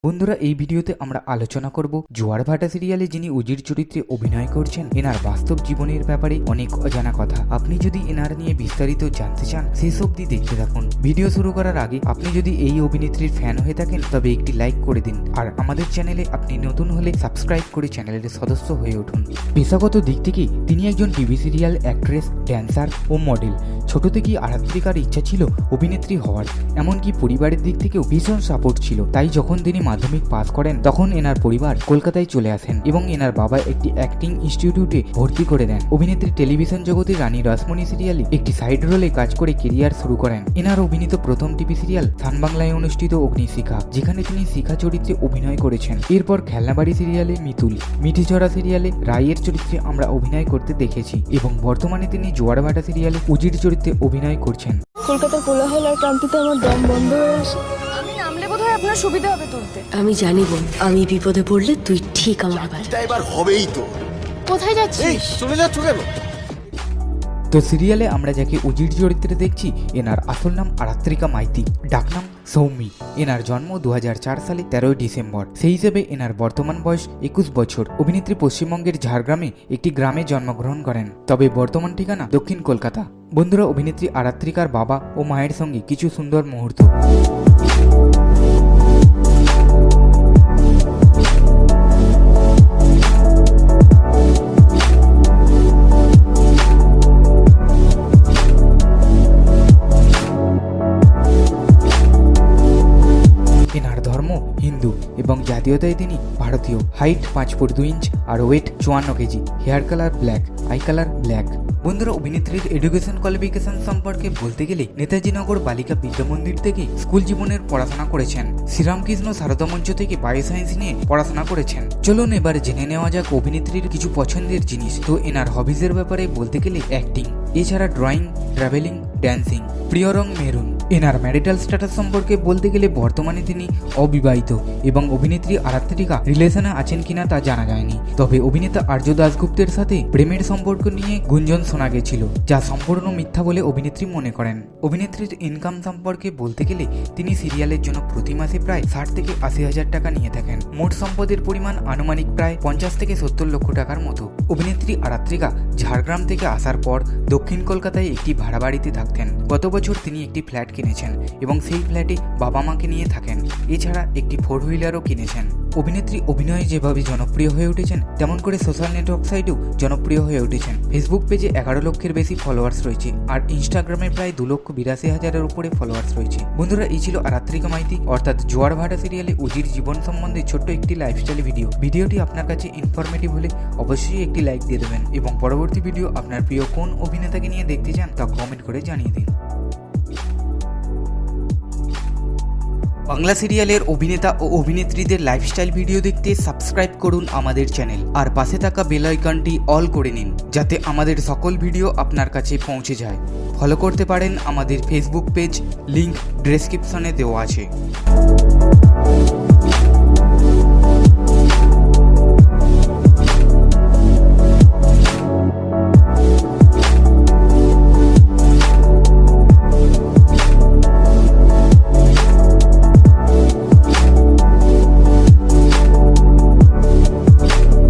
বন্ধুরা, এই ভিডিওতে আমরা আলোচনা করব জোয়ার ভাটা সিরিয়ালে যিনি উজির চরিত্রে অভিনয় করছেন এনার বাস্তব জীবনের ব্যাপারে অনেক অজানা কথা। আপনি যদি এনার নিয়ে বিস্তারিত জানতে চান শেষ অবধি দেখতে থাকুন। ভিডিও শুরু করার আগে আপনি যদি এই অভিনেত্রীর ফ্যান হয়ে থাকেন তবে একটি লাইক করে দিন, আর আমাদের চ্যানেলে আপনি নতুন হলে সাবস্ক্রাইব করে চ্যানেলের সদস্য হয়ে উঠুন। পেশাগত দিক থেকে তিনি একজন টিভি সিরিয়াল অ্যাক্ট্রেস, ড্যান্সার ও মডেল। ছোট থেকেই আরাত্রিকার ইচ্ছা ছিল অভিনেত্রী হওয়ার, এমনকি পরিবারের দিক থেকেও ভীষণ সাপোর্ট ছিল। তাই যখন তিনি মাধ্যমিক পাস করেন তখন এনার পরিবার কলকাতায় চলে আসেন এবং এনার বাবা একটি অ্যাক্টিং ইনস্টিটিউটে ভর্তি করে দেন। অভিনেত্রী টেলিভিশন জগতে রানী রাসমণি সিরিয়ালে একটি সাইড রোলে কাজ করে কেরিয়ার শুরু করেন। এনার অভিনীত প্রথম টিভি সিরিয়াল সান বাংলায় অনুষ্ঠিত অগ্নিশিখা, যেখানে তিনি শিখা চরিত্রে অভিনয় করেছেন। এরপর খেলনাবাড়ি সিরিয়ালে মিতুল, মিঠিঝরা সিরিয়ালে রায়ের চরিত্রে আমরা অভিনয় করতে দেখেছি এবং বর্তমানে তিনি জোয়ার ভাটা সিরিয়ালে উজির চরিত্রে অভিনয় করছেন। কলকাতার কোলাহল আর ক্রান্তিতে আমার দম বন্ধ হয়ে আসে। আমি নামলে বোধহয় আপনার সুবিধা হবে তুলতে। আমি জানি বোন, আমি বিপদে পড়লে তুই ঠিক আমার পাশে। এটা এবার হবেই তো। কোথায় যাচ্ছিস? চলে যাচ্ছ কেন? তো সিরিয়ালে আমরা যাকে উজির চরিত্রে দেখছি এনার আসল নাম আরাত্রিকা মাইতি, ডাকনাম সৌমি। এনার জন্ম 2004 সালে 13 ডিসেম্বর। সেই হিসেবে এনার বর্তমান বয়স 21 বছর। অভিনেত্রী পশ্চিমবঙ্গের ঝাড়গ্রামে একটি গ্রামে জন্মগ্রহণ করেন, তবে বর্তমান ঠিকানা দক্ষিণ কলকাতা। বন্ধুরা, অভিনেত্রী আরাত্রিকার বাবা ও মায়ের সঙ্গে কিছু সুন্দর মুহূর্ত। এনার ধর্ম হিন্দু এবং জাতীয়তায় তিনি ভারতীয়। হাইট 5 ফুট 2 ইঞ্চ আর weight 54 KG. Hair colour black, eye colour black. বন্ধুরা, অভিনেত্রীর এডুকেশন কোয়ালিফিকেশন সম্পর্কে বলতে গেলে নেতাজি নগর বালিকা বিদ্যা মন্দির থেকে স্কুল জীবনের পড়াশোনা করেছেন। শ্রীরামকৃষ্ণ সারদা মঞ্চ থেকে বায়োসায়েন্স নিয়ে পড়াশোনা করেছেন। চলুন এবার জেনে নেওয়া যাক অভিনেত্রীর কিছু পছন্দের জিনিস। তো এনার হবিজের ব্যাপারে বলতে গেলে অ্যাক্টিং, এছাড়া ড্রয়িং, ট্রাভেলিং, ড্যান্সিং। প্রিয় রং মেরুন। এনার ম্যারিটাল স্ট্যাটাস সম্পর্কে বলতে গেলে বর্তমানে তিনি অবিবাহিত এবং অভিনেত্রী আরাত্রিকা রিলেশনে আছেন কিনা তা জানা যায়নি। তবে অভিনেতা আর্য দাশগুপ্তের সাথে প্রেমের সম্পর্ক নিয়ে গুঞ্জন শোনা গেছিল, যা সম্পূর্ণ মিথ্যা বলে অভিনেত্রী মনে করেন। অভিনেত্রীর ইনকাম সম্পর্কে বলতে গেলে তিনি সিরিয়ালের জন্য প্রতি মাসে প্রায় 60 থেকে 80 হাজার টাকা নিয়ে থাকেন। মোট সম্পদের পরিমাণ আনুমানিক প্রায় 50 থেকে 70 লক্ষ টাকার মতো। অভিনেত্রী আরাত্রিকা ঝাড়গ্রাম থেকে আসার পর দক্ষিণ কলকাতায় একটি ভাড়া বাড়িতে থাকতেন। গত বছর তিনি একটি ফ্ল্যাট কিনেছেন এবং সেই ফ্ল্যাটে বাবা মাকে নিয়ে থাকেন। এছাড়া একটি 4 হুইলারও কিনেছেন। অভিনেত্রী অভিনয়ে যেভাবে জনপ্রিয় হয়ে উঠেছেন তেমন করে সোশ্যাল নেটওয়ার্ক সাইটেও জনপ্রিয় হয়ে উঠেছেন। ফেসবুক পেজে 11 লক্ষের বেশি ফলোয়ার্স রয়েছে আর ইনস্টাগ্রামে প্রায় 2,82,000-এর উপরে ফলোয়ার্স রয়েছে। বন্ধুরা, এই ছিল আরাত্রিকা মাইতি অর্থাৎ জোয়ার ভাটা সিরিয়ালে উজির জীবন সম্বন্ধে ছোট্ট একটি লাইফস্টাইল ভিডিও। ভিডিওটি আপনার কাছে ইনফরমেটিভ হলে অবশ্যই একটি লাইক দিয়ে দেবেন এবং পরবর্তী ভিডিও আপনার প্রিয় কোন অভিনেতাকে নিয়ে দেখতে চান তা কমেন্ট করে জানিয়ে দিন। বাংলা সিরিয়ালের অভিনেতা ও অভিনেত্রীদের লাইফস্টাইল ভিডিও দেখতে সাবস্ক্রাইব করুন আমাদের চ্যানেল আর পাশে থাকা বেল আইকনটি অল করে নিন, যাতে আমাদের সকল ভিডিও আপনার কাছে পৌঁছে যায়। ফলো করতে পারেন আমাদের ফেসবুক পেজ, লিংক ডেসক্রিপশনে দেওয়া আছে।